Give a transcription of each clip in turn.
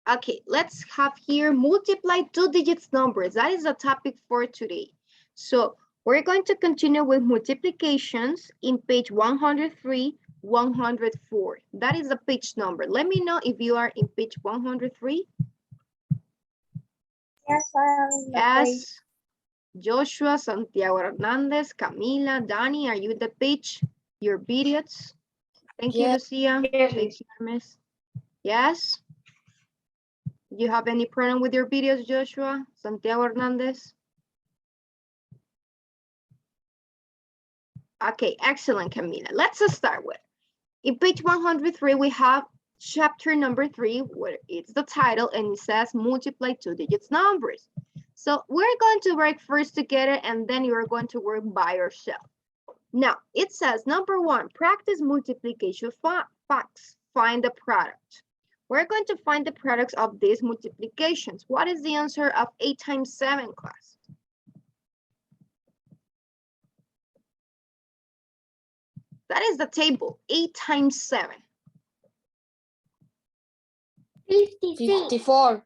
Okay, let's have here multiply two digits numbers. That is the topic for today. So we're going to continue with multiplications in page 103, 104. That is the page number. Let me know if you are in page 103. Yes. Joshua, Santiago Hernandez, Camila, Dani, are you the page? Your videos? Thank you, Lucia. Thank you, Hermes. Yes. Do you have any problem with your videos, Joshua? Santiago Hernandez? Okay, excellent, Camila. Let's start with. In page 103, we have chapter number 3, where it's the title, and it says multiply two digits numbers. So we're going to work first together, and then you're going to work by yourself. Now, it says, number 1, practice multiplication facts. Find the product. We're going to find the products of these multiplications. What is the answer of 8 times 7, class? That is the table, 8 times 7. 54.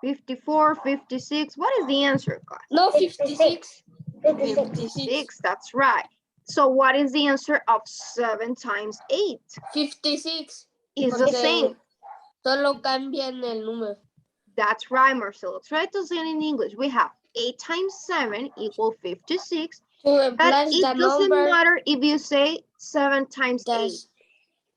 54, 56. What is the answer, class? No, 56. 56, that's right. So what is the answer of 7 times 8? 56. It's the same. Solo cambian el número. That's right, Marcelo. Try to say it in English. We have 8 times 7 equal 56. But it doesn't matter if you say 7 times 8.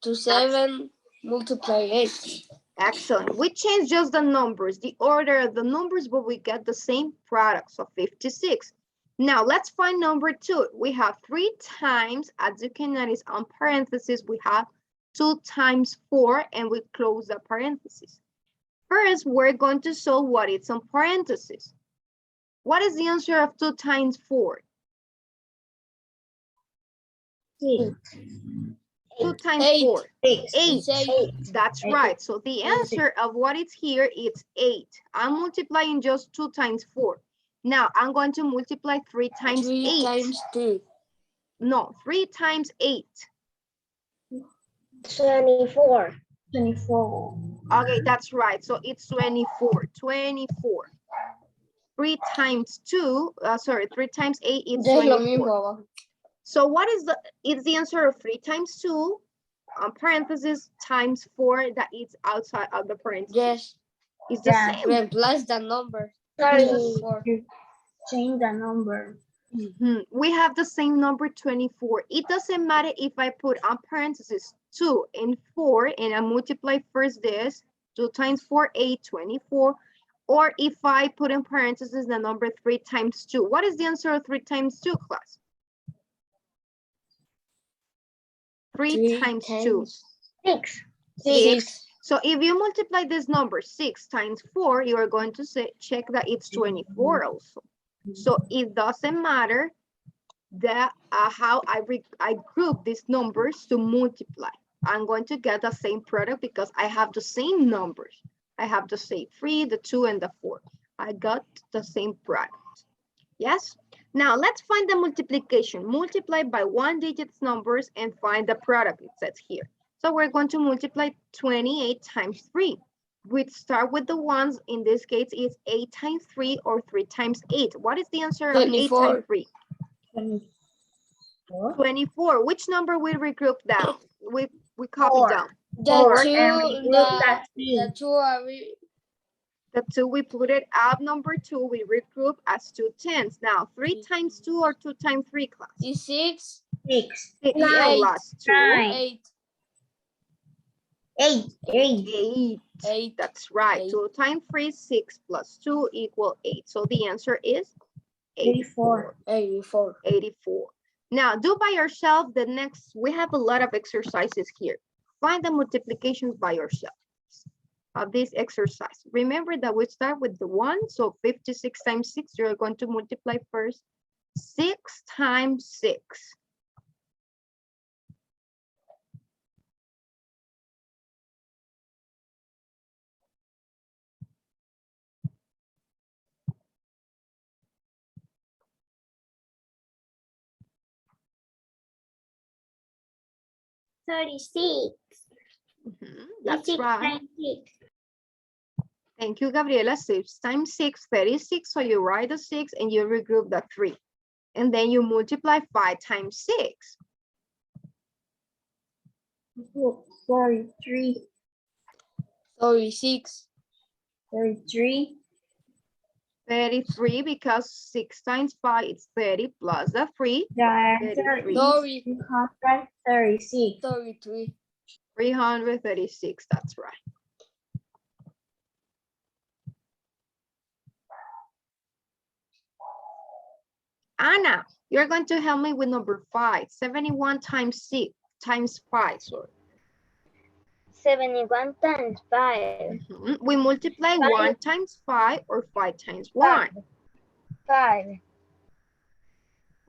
To 7 multiply 8. Excellent. We change just the numbers, the order of the numbers, but we get the same product, so 56. Now let's find number 2. We have 3 times, as you can notice on parentheses, we have 2 times 4, and we close the parentheses. First, we're going to solve what is on parentheses. What is the answer of 2 times 4? 8. 2 times 4. 8. That's right. So the answer of what is here is 8. I'm multiplying just 2 times 4. Now I'm going to multiply 3 times 8. 3 times 2. No, 3 times 8. 24. 24. Okay, that's right. So it's 24. 24. 3 times 2, 3 times 8 is 24. So what is it's the answer of 3 times 2, parentheses, times 4, that is outside of the parentheses. Yes. It's the same. Replace the number. Change the number. We have the same number, 24. It doesn't matter if I put on parentheses 2 and 4, and I multiply first this, 2 times 4, 8, 24. Or if I put in parentheses the number 3 times 2. What is the answer of 3 times 2, class? 3 times 2. 6. 6. So if you multiply this number 6 times 4, you are going to check that it's 24 also. So it doesn't matter that how I group these numbers to multiply. I'm going to get the same product because I have the same numbers. I have the same 3, the 2, and the 4. I got the same product. Yes? Now let's find the multiplication. Multiply by 1-digit numbers and find the product, it says here. So we're going to multiply 28 times 3. We start with the ones. In this case, it's 8 times 3 or 3 times 8. What is the answer of 8 times 3? 24. 24. Which number we regroup down? We copy down. The 2, we put it up. Number 2, we regroup as 2 tens. Now, 3 times 2 or 2 times 3, class? 6. 6 9. plus 2. 9. 8. 8. That's right. 8. 2 times 3, 6 plus 2 equal 8. So the answer is 84. 84. Now, do by yourself the next. We have a lot of exercises here. Find the multiplications by yourself of this exercise. Remember that we start with the 1. So 56 times 6, you're going to multiply first 6 times 6. 36. That's right. Thank you, Gabriela. 6 times 6, 36. So you write the 6 and you regroup the 3. And then you multiply 5 times 6. 43. 36. 33. 33 because 6 times 5 is 30 plus the 3. There 33. Sorry. 336. 33. 336, that's right. Anna, you're going to help me with number 5. 71 times 5, sorry. 71 times 5. We multiply 1 times 5 or 5 times 1. 5.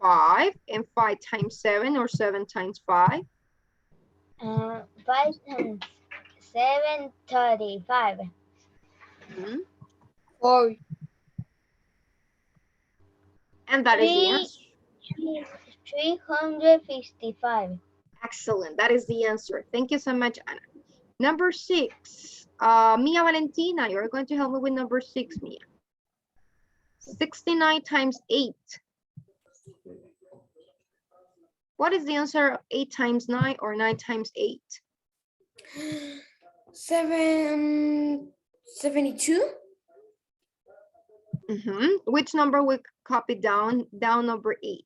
5 and 5 times 7 or 7 times 5. 5 times 7, 35. 4. And that is the answer. 355. Excellent. That is the answer. Thank you so much, Anna. Number 6. Mia Valentina, you're going to help me with number 6, Mia. 69 times 8. What is the answer of 8 times 9 or 9 times 8? 72. Which number we copy down number 8?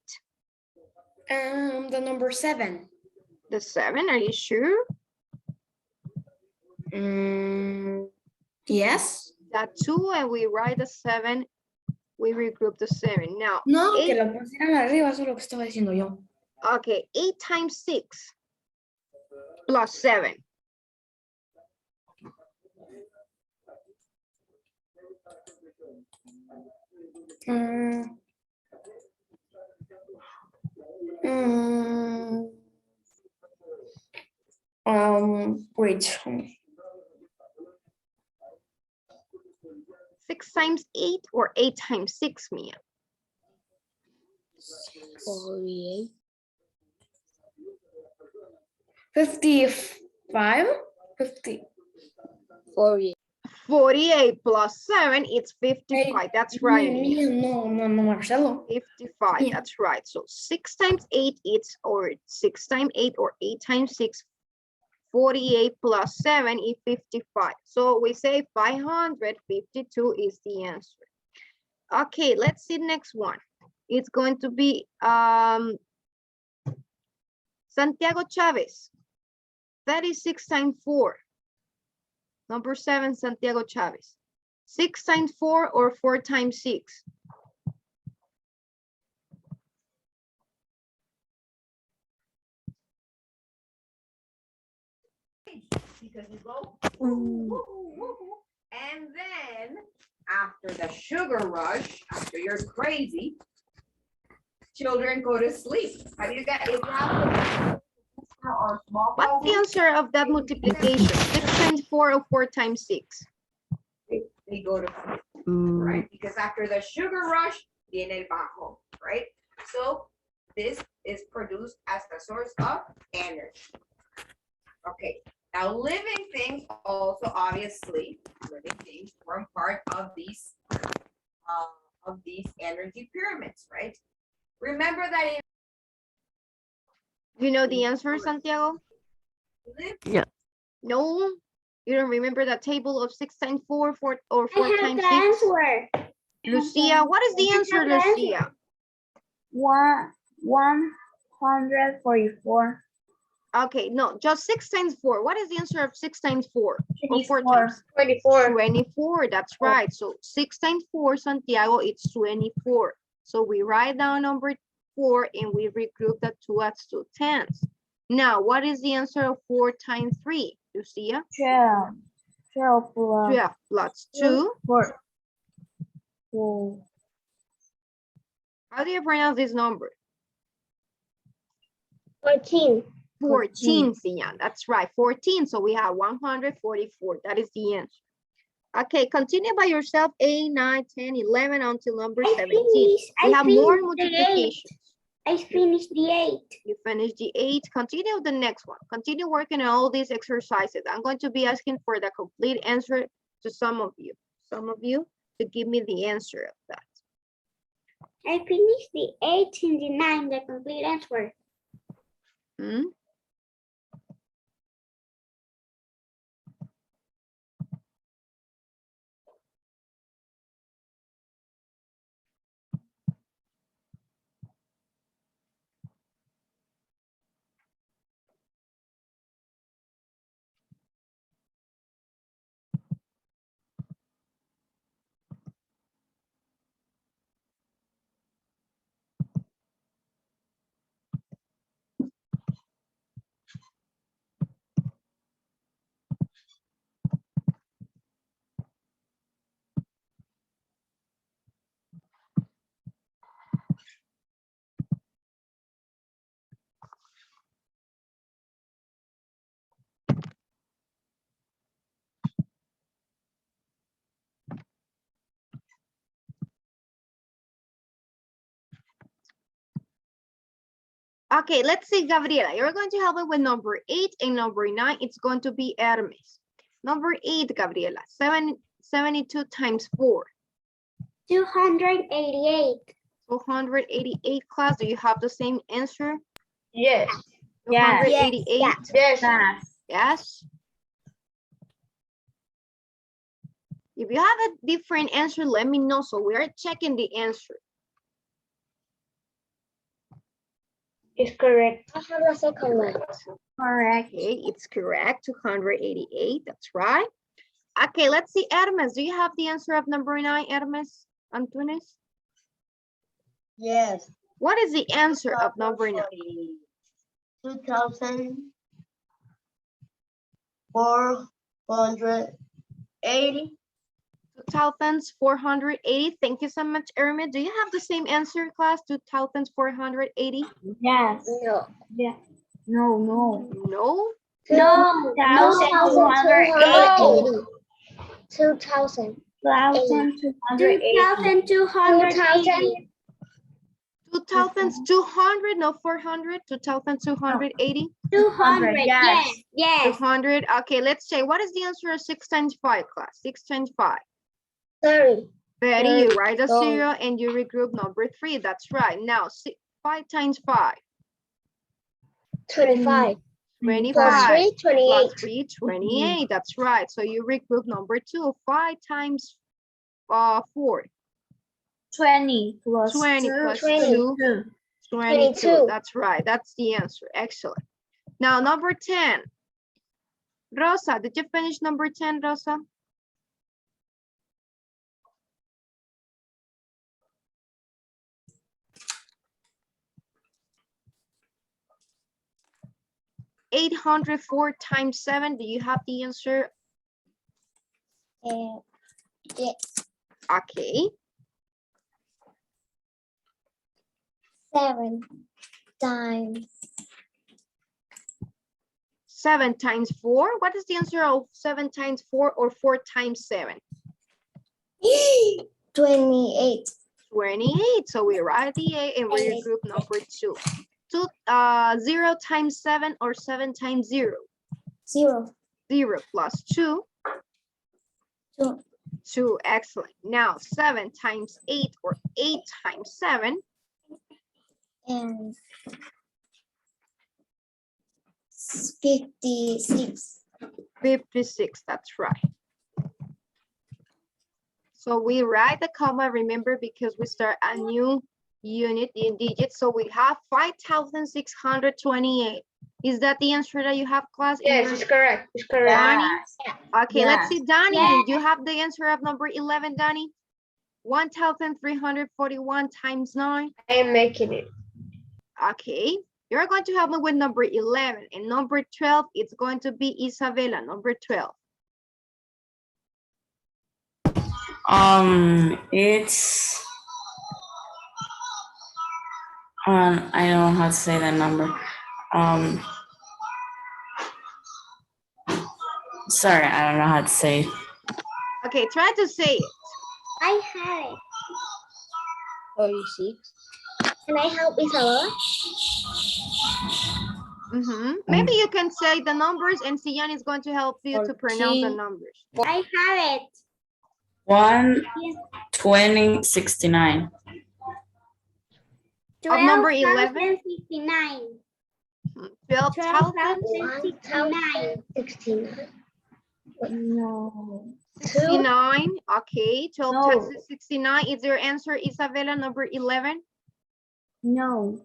The number 7. The 7, are you sure? Yes. That 2 and we write the 7, we regroup the 7. Now, No, 8, que lo pusieran arriba, eso es lo que estaba diciendo yo. okay, 8 times 6 plus 7. Wait. 6 times 8 or 8 times 6, Mia? 48. 55. 50. 48. 48 plus 7, it's 55. That's right, Mia. No, Marcelo. 55, Yeah. that's right. So 6 times 8, or 6 times 8 or 8 times 6, 48 plus 7 is 55. So we say 552 is the answer. Okay, let's see next one. It's going to be Santiago Chavez. 36 times 4. Number 7, Santiago Chavez. 6 times 4 or 4 times 6? Because you go, and then after the sugar rush, after you're crazy, children go to sleep. Have you got it? What's the answer of that multiplication? 6 times 4 or 4 times 6? They go to sleep, right? Because after the sugar rush, viene el bajo, right? So this is produced as the source of energy. Okay, now living things also, obviously, living things form part of these energy pyramids, right? Remember that in you know the answer, Santiago? Yeah. No, you don't remember that table of 6 times 4, 4 or 4 times 6? Answer. Lucia, what is the answer, Lucia? 144. Okay, no, just 6 times 4. What is the answer of 6 times 4? Or 4 24. times? 24. 24, that's right. So 6 times 4, Santiago, it's 24. So we write down number 4 and we regroup the 2 as 2 tenths. Now, what is the answer of 4 times 3, Lucia? 12. 12 plus 12 plus 2. 4. How do you pronounce this number? 14. 14, Sian. That's right, 14. So we have 144. That is the answer. Okay, continue by yourself, 8, 9, 10, 11 until number 17. We have more multiplications. I finished the 8. You finished the 8. Continue with the next one. Continue working on all these exercises. I'm going to be asking for the complete answer to some of you. some of you, to give me the answer of that. I finished the 8 and the 9, the complete answer. Hmm? Okay, let's see, Gabriela. You're going to help me with number 8 and number 9. It's going to be Hermes. Number 8, Gabriela. 72 times 4. 288. 288, class. Do you have the same answer? Yes. 288? Yes. Yes. If you have a different answer, let me know. So we are checking the answer. It's correct. I have the second one. Correct. Okay, it's correct. 288. That's right. Okay, let's see, Hermes. Do you have the answer of number 9, Hermes Antunes? Yes. What is the answer of number 9? 2,480. 2,480. Thank you so much, Hermes. Do you have the same answer, class? 2,480? Yes. No. Yeah. No. No. No. 2,280. 2,000. 2,280. 2,280. 2,200, no 400, 2,280. 200. Yes. Yes. 200. Okay, let's say, what is the answer of 6 times 5, class? 6 times 5. 30. 30, you write a Oh. 0 and you regroup number 3. That's right. Now, 5 times 5. 25. 25. Plus 3, 28. Plus 3, 28. That's right. So you regroup number 2. 5 times 4. 20 plus 20 2. plus 20. 2. 22. 22. That's right. That's the answer. Excellent. Now, number 10. Rosa, did you finish number 10, Rosa? $804 times 7. Do you have the answer? Yes. Okay. 7 times 7 times 4. What is the answer of 7 times 4 or 4 times 7? 28. 28. So we write the A and we regroup number 2. 0 times 7 or 7 times 0? 0. 0 plus 2. 2. 2. Excellent. Now 7 times 8 or 8 times 7. And 56. 56. That's right. So we write the comma, remember, because we start a new unit in digits. So we have 5,628. Is that the answer that you have, class? Yes, it's correct. It's correct. Danny? Okay, let's Yes. see, Danny. Yes. You have the answer of number 11, Danny? 1,341 times 9. I am making it. Okay. You're going to help me with number 11. And number 12, it's going to be Isabella, number 12. It's I don't know how to say that number. Sorry, I don't know how to say it. Okay, try to say it. I have it. 46. Can I help Isabella? Maybe you can say the numbers and Sian is going to help you to pronounce the numbers. I have it. 1, 20, 69. Of number 11? 12,069. 12,069. 12,069. No. Okay, 12 No. times 69 is your answer, Isabella, number 11? No.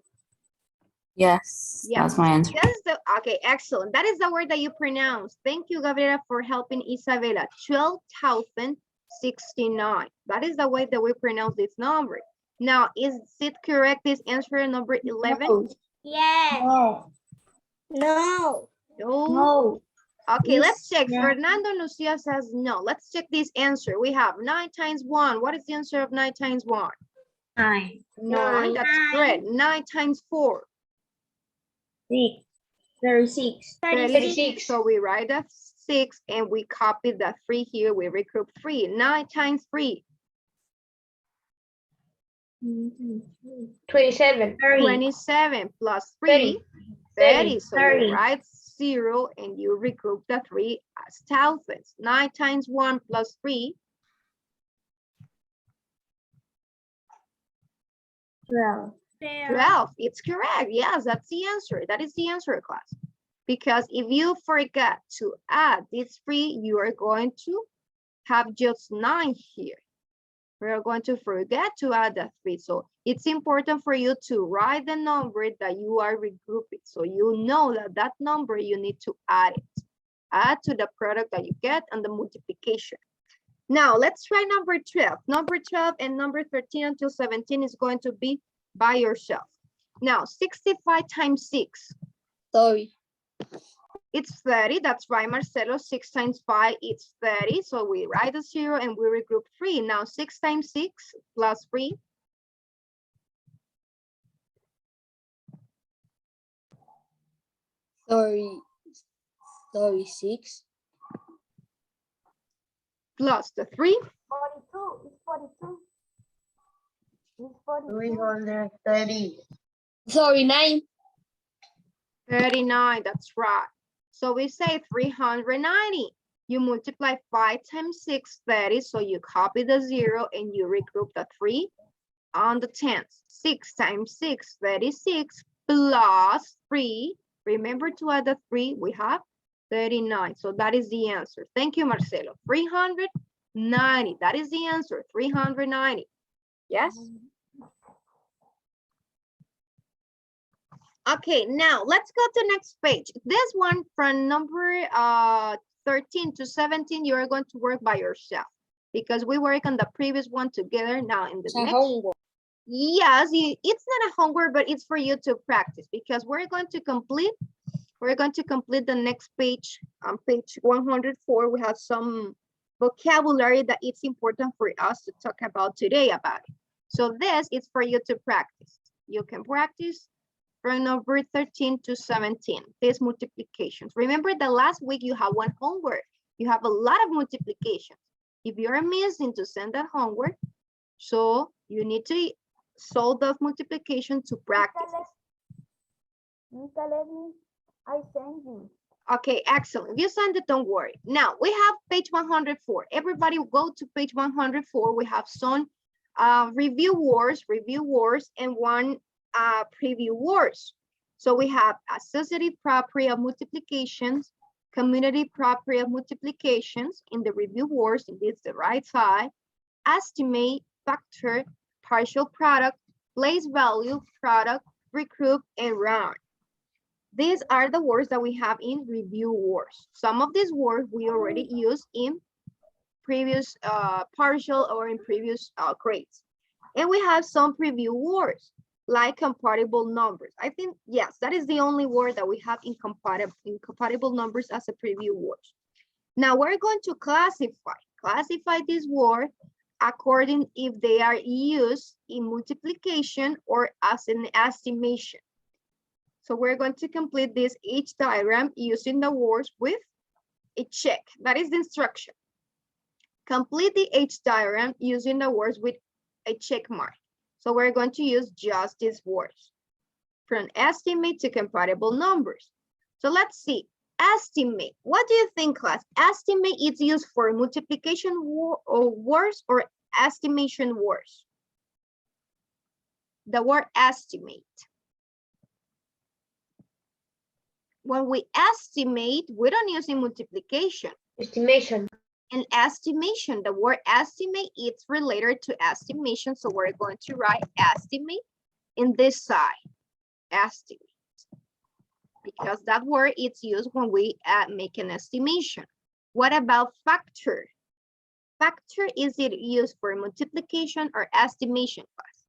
Yes, Yeah. that's my answer. That is the, okay, excellent. That is the word that you pronounce. Thank you, Gabriela, for helping Isabella. 12,069. That is the way that we pronounce this number. Now, is it correct, this answer number 11? No. Yes. No. No. No. No. Okay, let's check. Yeah. Fernando Lucia says no. Let's check this answer. We have 9 times 1. What is the answer of 9 times 1? 9. 9, that's correct. 9 times 4. 6. 36. 36. So we write the 6 and we copy the 3 here. We regroup 3. 9 times 3. 27. 27 plus 3. 30. So 30. you write 0 and you regroup the 3 as thousands. 9 times 1 plus 3. 12. 12. It's correct. Yes, that's the answer. That is the answer, class. Because if you forget to add this 3, you are going to have just 9 here. We are going to forget to add the 3. So it's important for you to write the number that you are regrouping. So you know that that number you need to add it. Add to the product that you get and the multiplication. Now let's try number 12. Number 12 and number 13 until 17 is going to be by yourself. Now 65 times 6. Sorry. It's 30. That's right, Marcelo. 6 times 5 is 30. So we write a 0 and we regroup 3. Now 6 times 6 plus 3. Sorry. 6. Plus the 3. 42. It's 42. It's 42. 330. Sorry, 9. 39. That's right. So we say 390. You multiply 5 times 6, 30. So you copy the 0 and you regroup the 3 on the tens. 6 times 6, 36 plus 3. Remember to add the 3. We have 39. So that is the answer. Thank you, Marcelo. 390. That is the answer. 390. Yes? Okay, now let's go to next page. This one from number 13 to 17, you are going to work by yourself because we work on the previous one together. Now in the next, Homework. yes, it's not a homework, but it's for you to practice because we're going to complete the next page. On page 104, we have some vocabulary that it's important for us to talk about today about it. So this is for you to practice. You can practice from number 13 to 17, these multiplications. Remember that last week you have one homework. You have a lot of multiplications. If you're missing to send that homework, so you need to solve those multiplications to practice. I send you. Okay, excellent. If you send it, don't worry. Now we have page 104. Everybody go to page 104. We have some review words, and one preview words. So we have associative property of multiplications, community property of multiplications in the review words, and this is the right side, estimate, factor, partial product, place value, product, regroup, and round. These are the words that we have in review words. Some of these words we already used in previous partial or in previous grades. And we have some preview words like compatible numbers. I think, yes, that is the only word that we have incompatible numbers as a preview word. Now we're going to classify this word according if they are used in multiplication or as an estimation. So we're going to complete this each diagram using the words with a check. That is the instruction. Complete the H diagram using the words with a check mark. So we're going to use just these words from estimate to compatible numbers. So let's see. Estimate. What do you think, class? Estimate is used for multiplication words or estimation words? The word estimate. When we estimate, we don't use in multiplication. Estimation. And estimation, the word estimate, it's related to estimation. So we're going to write estimate in this side, estimate. Because that word is used when we make an estimation. What about factor? Factor, is it used for multiplication or estimation, class?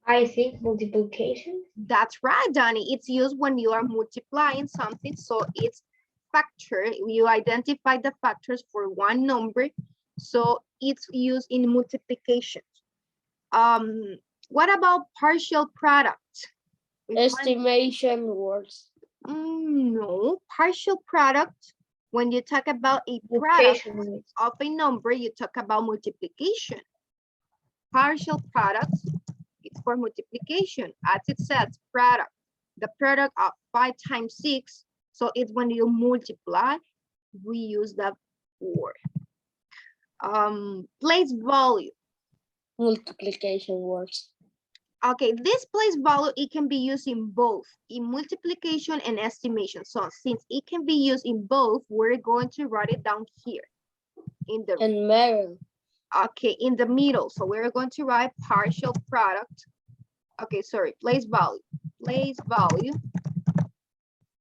I think multiplication. That's right, Donnie. It's used when you are multiplying something. So it's factor. You identify the factors for one number. So it's used in multiplication. What about partial product? Estimation words. No, partial product. When you talk about a product of a number, you talk about multiplication. Partial product, it's for multiplication. As it says, product. The product of 5 times 6. So it's when you multiply, we use that word. Place value. Multiplication words. Okay, this place value, it can be used in both, in multiplication and estimation. So since it can be used in both, we're going to write it down here in the middle. Okay, in the middle. So we're going to write partial product. Okay, sorry, place value. Place value.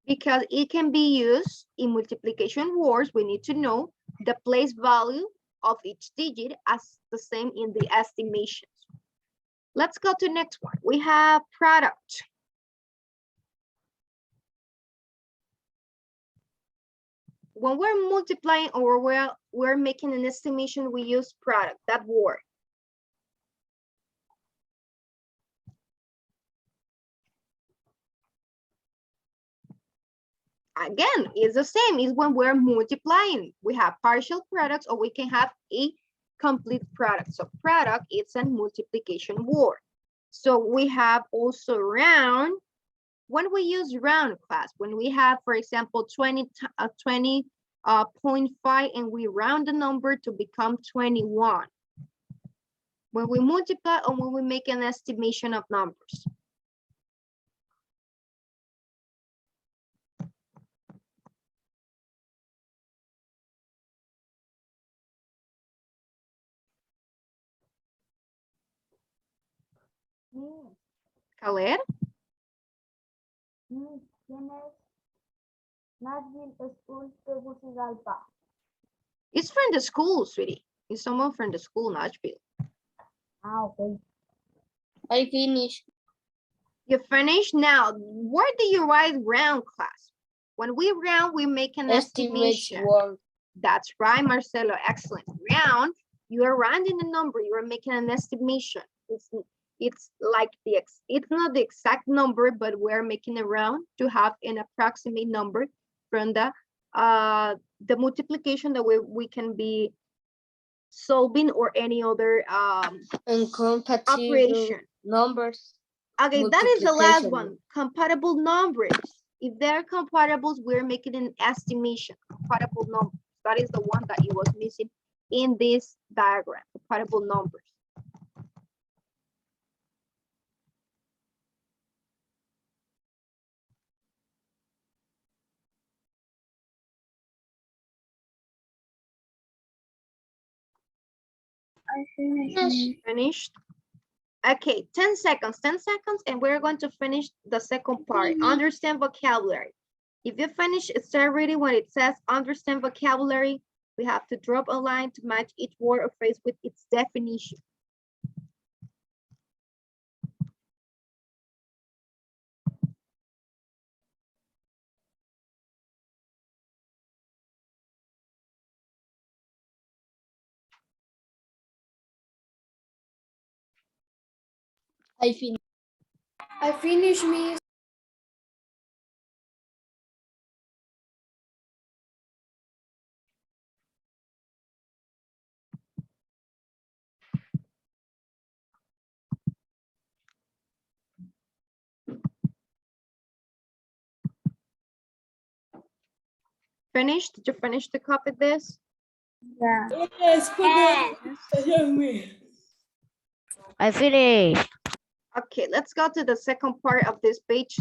Because it can be used in multiplication words, we need to know the place value of each digit as the same in the estimations. Let's go to the next one. We have product. When we're multiplying or we're making an estimation, we use product, that word. Again, it's the same. It's when we're multiplying. We have partial products or we can have a complete product. So product, it's a multiplication word. So we have also round. When we use round, class, when we have, for example, 20.5 and we round the number to become 21. When we multiply or when we make an estimation of numbers. Caler. It's from the school, sweetie. It's someone from the school, Nashville. Okay. I finished. You finished? Now, where do you write round, class? When we round, we make an estimation. Word. That's right, Marcelo. Excellent. Round, you are rounding the number. You are making an estimation. It's like it's not the exact number, but we're making a round to have an approximate number from the multiplication that we can be solving or any other operation. Numbers. Okay, that is the last one. Compatible numbers. If they're compatibles, we're making an estimation. Compatible numbers. That is the one that it was missing in this diagram. Compatible numbers. I finished. Finished. Okay, 10 seconds, and we're going to finish the second part. Understand vocabulary. If you finish, start reading when it says understand vocabulary. We have to drop a line to match each word or phrase with its definition. I finished. I finished, Miss. Finish? Did you finish to copy this? Yes. I finished. Okay, let's go to the second part of this page,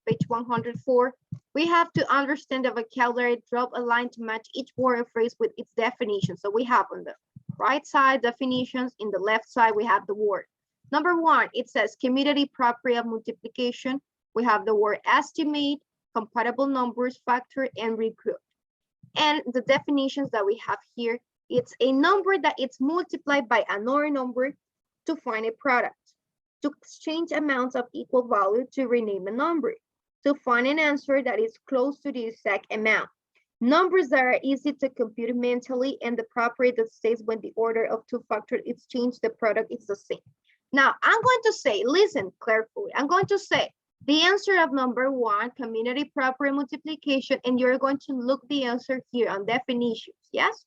page 104. We have to understand the vocabulary, drop a line to match each word or phrase with its definition. So we have on the right side definitions, in the left side we have the word. Number one, it says community property of multiplication. We have the word estimate, compatible numbers, factor, and regroup. And the definitions that we have here, it's a number that it's multiplied by another number to find a product, to exchange amounts of equal value to rename a number, to find an answer that is close to the exact amount. Numbers that are easy to compute mentally, and the property that states when the order of two factors is changed, the product is the same. Now, I'm going to say, listen carefully, I'm going to say the answer of number one, community property multiplication, and you're going to look the answer here on definitions, yes?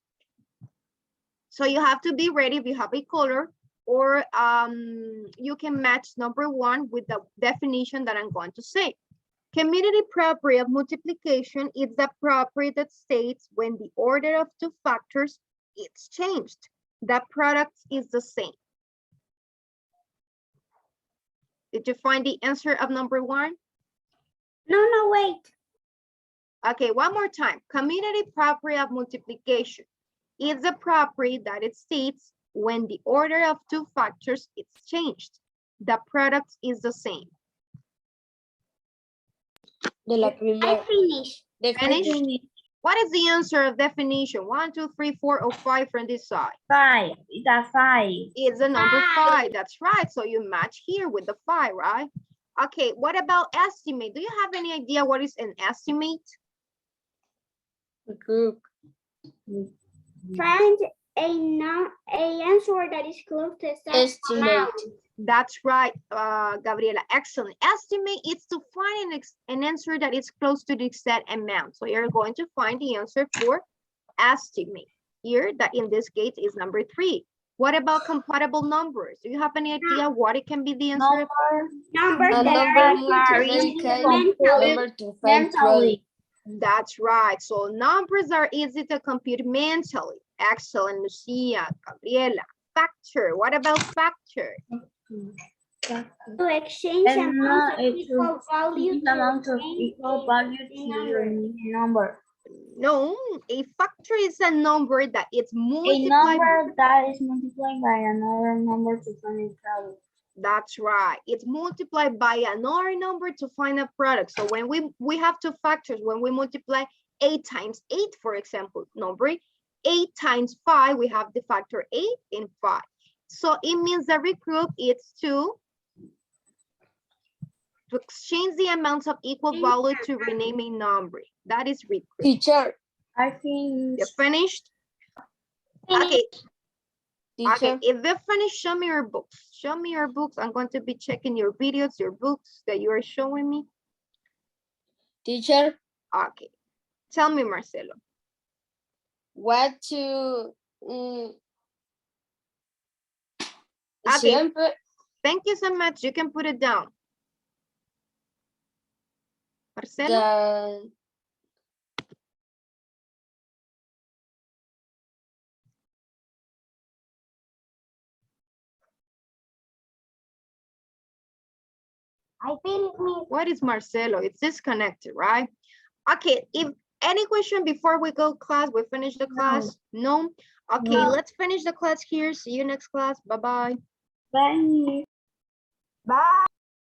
So you have to be ready if you have a color, or you can match number one with the definition that I'm going to say. Community property of multiplication is the property that states when the order of two factors is changed, the product is the same. Did you find the answer of number one? No, wait. Okay, one more time. Community property of multiplication is a property that it states when the order of two factors is changed, the product is the same. De la I primera. finished. De Finish? What is the answer of definition? 1, 2, 3, 4, or 5 from this side? 5. It's a 5. It's the number Five. 5. That's right. So you match here with the 5, right? Okay, what about estimate? Do you have any idea what is an estimate? Group. Find a answer that is close to exact Estimate. amount. That's right, Gabriela. Excellent. Estimate is to find an answer that is close to the exact amount. So you're going to find the answer for estimate here, that in this case is number 3. What about compatible numbers? Do you have any idea what it can be the answer? Numbers A that number are easy to multiplication. compute mentally. Number to find product. That's right. So numbers are easy to compute mentally. Excellent, Lucia, Gabriela. Factor. What about factor? To exchange amounts of equal value to number. No, a factor is a number that it's A multiplied. number that is multiplied by another number to find a product. That's right. It's multiplied by another number to find a product. So when we have two factors, when we multiply 8 times 8, for example, number 8 times 5, we have the factor 8 and 5. So it means that regroup is to exchange the amounts of equal value to rename a number. That is regroup. Teacher. I think You finished? Okay. Okay, Teacher. if you finish, show me your books. Show me your books. I'm going to be checking your videos, your books that you are showing me. Teacher. Okay. Tell me, Marcelo. What to Okay. siempre Thank you so much. You can put it down. Marcelo? the I finished me. What is Marcelo? It's disconnected, right? Okay, if any question before we go class, we finish the class? No? Okay, No. let's finish the class here. See you next class. Bye-bye. Bye. Bye.